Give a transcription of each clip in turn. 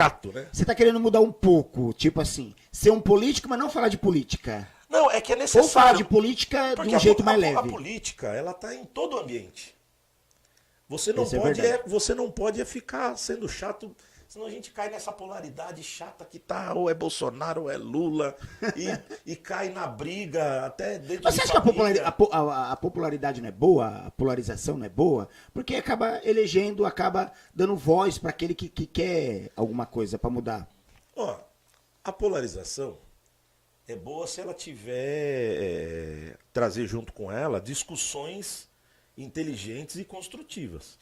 chato, né? Você tá querendo mudar um pouco, tipo assim, ser um político, mas não falar de política. Não, é que é Ou necessário. falar de política de Porque um jeito mais a leve. política, ela tá em todo ambiente. Você não Isso é pode verdade. você não pode ficar sendo chato, senão a gente cai nessa polaridade chata que tá, ou é Bolsonaro ou é Lula, e cai na briga até dentro Mas você de acha que família. a popularidade não é boa? A polarização não é boa? Porque acaba elegendo, acaba dando voz para aquele que quer alguma coisa para mudar. Ó, a polarização é boa se ela tiver trazer junto com ela discussões inteligentes e construtivas.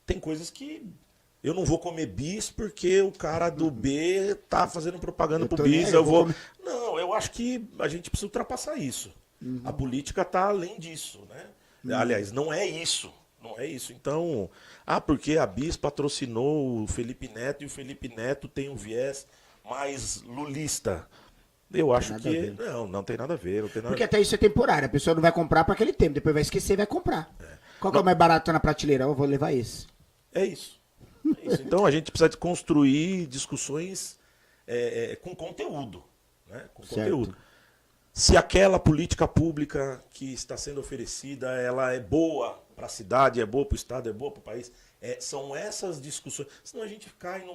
Tem coisas que eu não vou comer bis porque o cara do B tá fazendo propaganda Eu pro tô bis, nem- eu eu vou vou. comer. Não, eu acho que a gente precisa ultrapassar isso. A política tá além disso, né? Aliás, não é isso. Não é isso. Então, porque a bis patrocinou o Felipe Neto e o Felipe Neto tem um viés mais lulista. Eu acho nada a que. ver. Não tem nada a ver. Não tem nada Porque a ver. até isso é temporário. A pessoa não vai comprar para aquele tempo. Depois vai esquecer e vai comprar. Qual que é o mais barato na prateleira? Eu vou levar esse. É isso. É isso. Então a gente precisa de construir discussões com conteúdo. Né? Com Certo. conteúdo. Se aquela política pública que está sendo oferecida, ela é boa para a cidade, é boa para o Estado, é boa para o país, são essas discussões. Senão a gente cai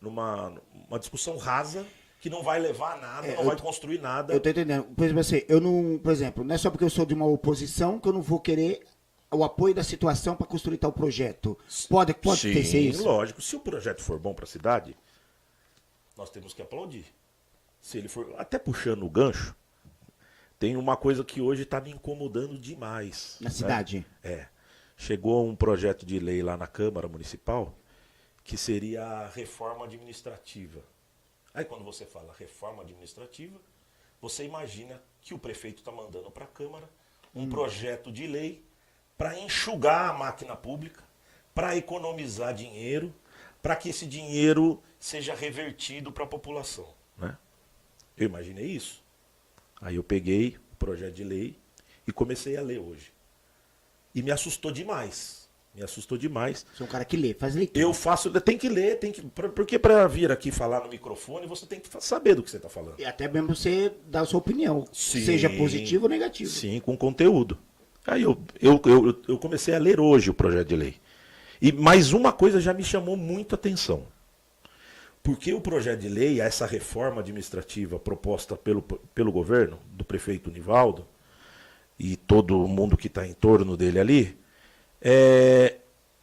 numa discussão rasa que não vai levar a nada, não vai construir nada. Eu tô entendendo. Por exemplo, assim, eu não, por exemplo, não é só porque eu sou de uma oposição que eu não vou querer o apoio da situação para construir tal projeto. Pode ter ser isso? Lógico. Se o projeto for bom para a cidade, nós temos que aplaudir. Se ele for, até puxando o gancho, tem uma coisa que hoje está me incomodando demais. Na cidade? Chegou um projeto de lei lá na Câmara Municipal que seria a reforma administrativa. Aí quando você fala reforma administrativa, você imagina que o prefeito está mandando para a Câmara um projeto de lei para enxugar a máquina pública, para economizar dinheiro, para que esse dinheiro seja revertido para a população. Né? Eu imaginei isso. Aí eu peguei o projeto de lei e comecei a ler hoje. E me assustou demais. Me assustou demais. Sou um cara que lê, faz leitura. Eu tem que ler, porque para vir aqui falar no microfone, você tem que saber do que você está falando. E até mesmo você dar a sua opinião, Sim. seja positivo ou negativo. Sim, com conteúdo. Aí eu comecei a ler hoje o projeto de lei. E mais uma coisa já me chamou muito a atenção. Porque o projeto de lei, essa reforma administrativa proposta pelo governo, do prefeito Nivaldo, e todo mundo que está em torno dele ali,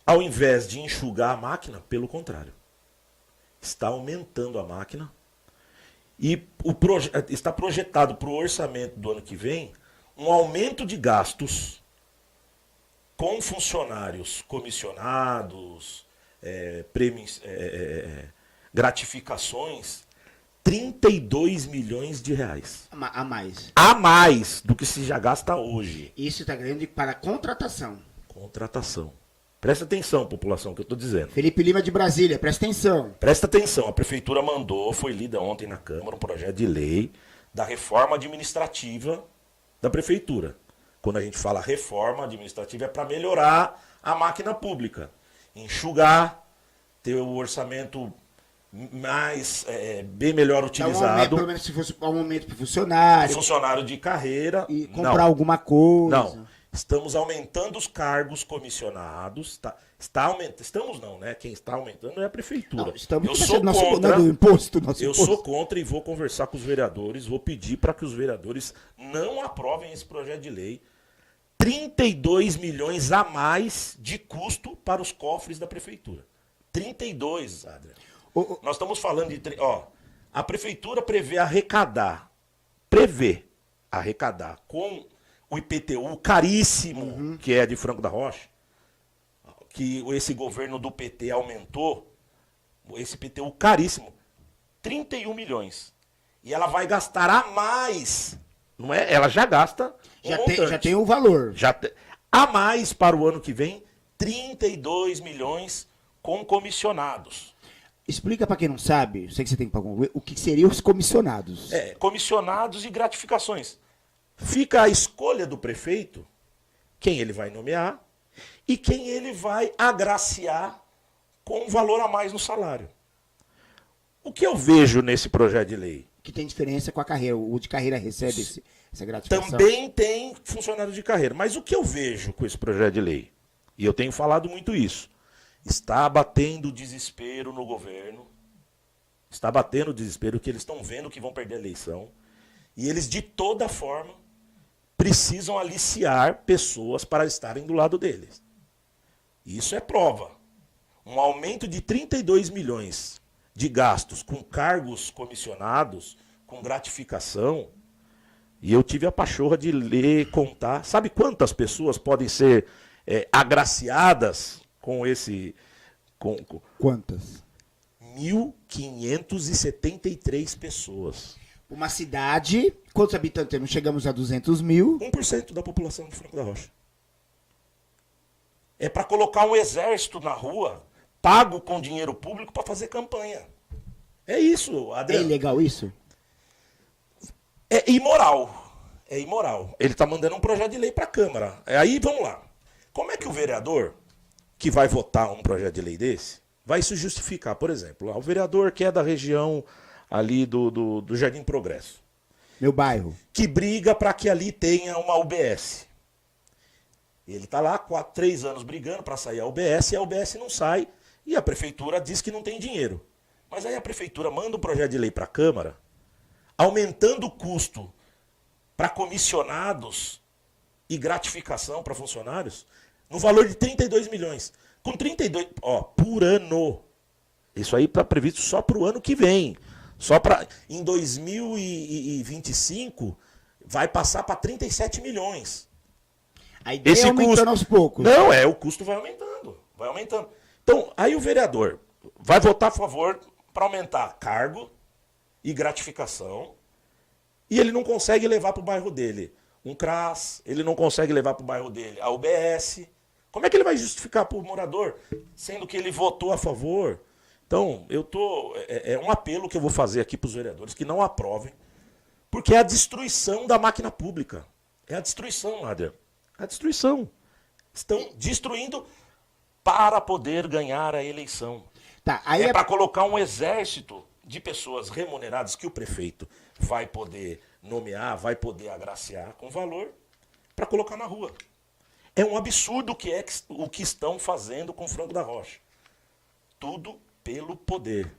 ao invés de enxugar a máquina, pelo contrário, está aumentando a máquina e está projetado para o orçamento do ano que vem um aumento de gastos com funcionários comissionados, prêmios, gratificações, 32 milhões de reais. A mais. A mais do que se já gasta hoje. Isso está grande para contratação. Contratação. Presta atenção, população, que eu estou dizendo. Felipe Lima de Brasília, presta atenção. Presta atenção, a prefeitura mandou, foi lida ontem na Câmara, um projeto de lei da reforma administrativa da prefeitura. Quando a gente fala reforma administrativa é para melhorar a máquina pública. Enxugar, ter o orçamento mais, bem melhor utilizado. Pelo menos se fosse um aumento para o funcionário. Funcionário de carreira. E comprar alguma coisa. Não. Estamos aumentando os cargos comissionados. Está aumentando. Estamos não, né? Quem está aumentando é a prefeitura. Não, estamos eu sou contra. Do imposto, Eu sou contra e vou conversar com os vereadores. Vou pedir para que os vereadores não aprovem esse projeto de lei. 32 milhões a mais de custo para os cofres da prefeitura. 32, Adriano. Nós estamos falando de... a prefeitura prevê arrecadar com o IPTU caríssimo, que é de Franco da Rocha, que esse governo do PT aumentou, esse IPTU caríssimo, 31 milhões. E ela vai gastar a mais, não é? Ela já gasta já tem o valor. A mais para o ano que vem, 32 milhões com comissionados. Explica para quem não sabe, sei que você tem que pagar, o que seriam os comissionados. Comissionados e gratificações. Fica a escolha do prefeito, quem ele vai nomear e quem ele vai agraciar com um valor a mais no salário. O que eu vejo nesse projeto de lei? Que tem diferença com a carreira. O de carreira recebe essa gratificação. Também tem funcionário de carreira. Mas o que eu vejo com esse projeto de lei, e eu tenho falado muito isso, está batendo desespero no governo, está batendo desespero que eles estão vendo que vão perder a eleição, e eles, de toda forma, precisam aliciar pessoas para estarem do lado deles. Isso é prova. Um aumento de 32 milhões de gastos com cargos comissionados, com gratificação, e eu tive a pachorra de ler, contar. Sabe quantas pessoas podem ser agraciadas com esse... Quantas? 1.573 pessoas. Uma cidade, quantos habitantes temos? Chegamos a 200 mil. 1% da população de Franco da Rocha. É para colocar um exército na rua, pago com dinheiro público para fazer campanha. É isso, Adriano. É ilegal isso? É imoral. É imoral. Ele está mandando um projeto de lei para a Câmara. Aí, vamos lá. Como é que o vereador que vai votar um projeto de lei desse vai se justificar? Por exemplo, o vereador que é da região ali do Jardim Progresso. Meu bairro. Que briga para que ali tenha uma UBS. Ele está lá 3 anos brigando para sair a UBS e a UBS não sai e a prefeitura diz que não tem dinheiro. Mas aí a prefeitura manda um projeto de lei para a Câmara, aumentando o custo para comissionados e gratificação para funcionários no valor de 32 milhões. Com 32, por ano. Isso aí está previsto só para o ano que vem. Só para em 2025 vai passar para 37 milhões. A ideia é aumentando aos poucos. Não, o custo vai aumentando, vai aumentando. Então, aí o vereador vai votar a favor para aumentar cargo e gratificação, e ele não consegue levar para o bairro dele um CRAS, ele não consegue levar para o bairro dele a UBS. Como é que ele vai justificar para o morador, sendo que ele votou a favor? Então, é um apelo que eu vou fazer aqui para os vereadores que não aprovem, porque é a destruição da máquina pública. É a destruição, Adriano. A destruição. Estão destruindo para poder ganhar a eleição. Tá, aí para colocar um exército de pessoas remuneradas que o prefeito vai poder nomear, vai poder agraciar com valor, para colocar na rua. É um absurdo o que estão fazendo com Franco da Rocha. Tudo pelo poder.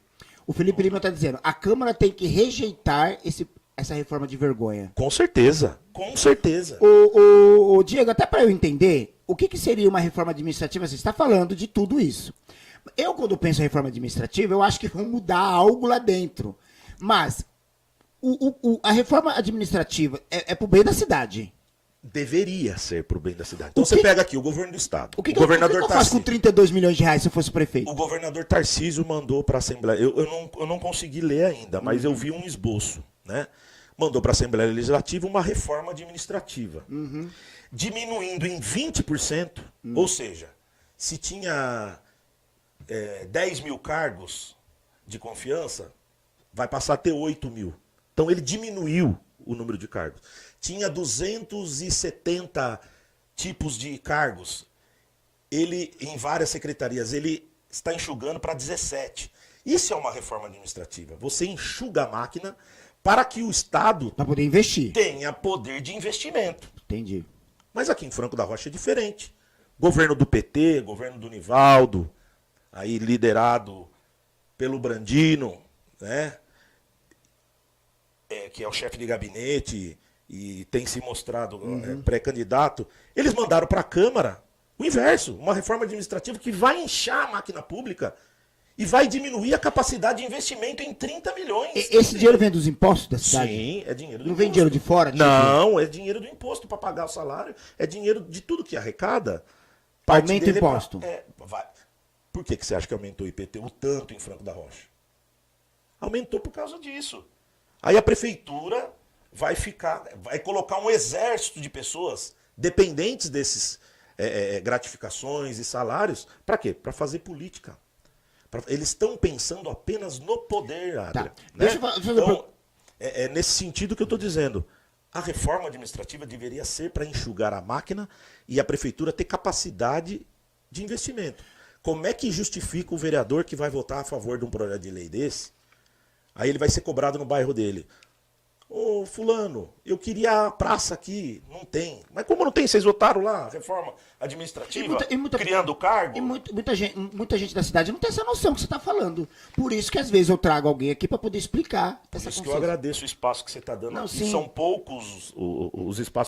O Felipe Lima está dizendo, a Câmara tem que rejeitar essa reforma de vergonha. Com certeza, com certeza. O Diego, até para eu entender, o que seria uma reforma administrativa? Você está falando de tudo isso. Eu, quando penso em reforma administrativa, eu acho que vão mudar algo lá dentro. Mas a reforma administrativa é para o bem da cidade. Deveria ser para o bem da cidade. Então você pega aqui o governo do estado. O que eu faço com 32 milhões de reais se eu fosse prefeito? O governador Tarcísio mandou para a Assembleia. Eu não consegui ler ainda, mas eu vi um esboço, né? Mandou para a Assembleia Legislativa uma reforma administrativa, diminuindo em 20%, ou seja, se tinha 10 mil cargos de confiança, vai passar a ter 8 mil. Então ele diminuiu o número de cargos. Tinha 270 tipos de cargos. Ele, em várias secretarias, ele está enxugando para 17. Isso é uma reforma administrativa. Você enxuga a máquina para que o Estado para poder investir. Tenha poder de investimento. Entendi. Mas aqui em Franco da Rocha é diferente. Governo do PT, governo do Nivaldo, aí liderado pelo Brandino, né? Que é o chefe de gabinete e tem se mostrado pré-candidato. Eles mandaram para a Câmara o inverso, uma reforma administrativa que vai inchar a máquina pública e vai diminuir a capacidade de investimento em 30 milhões. Esse dinheiro vem dos impostos da cidade? Sim, é dinheiro do imposto. Não vem dinheiro de fora? Não, é dinheiro do imposto para pagar o salário, é dinheiro de tudo que arrecada. Aumenta o imposto. Por que você acha que aumentou o IPTU tanto em Franco da Rocha? Aumentou por causa disso. Aí a prefeitura vai colocar um exército de pessoas dependentes desses gratificações e salários. Para quê? Para fazer política. Eles estão pensando apenas no poder, Adriano. Tá. Né? Então, é nesse sentido que eu estou dizendo. A reforma administrativa deveria ser para enxugar a máquina e a prefeitura ter capacidade de investimento. Como é que justifica o vereador que vai votar a favor de um projeto de lei desse? Aí ele vai ser cobrado no bairro dele. Ô, fulano, eu queria a praça aqui. Não tem. Mas como não tem? Vocês votaram lá, reforma administrativa, criando cargo? E muita gente da cidade não tem essa noção que você está falando. Por isso que às vezes eu trago alguém aqui para poder explicar Por essa isso que eu consciência. agradeço o espaço que você está dando Não, aqui. sim. São poucos os espaços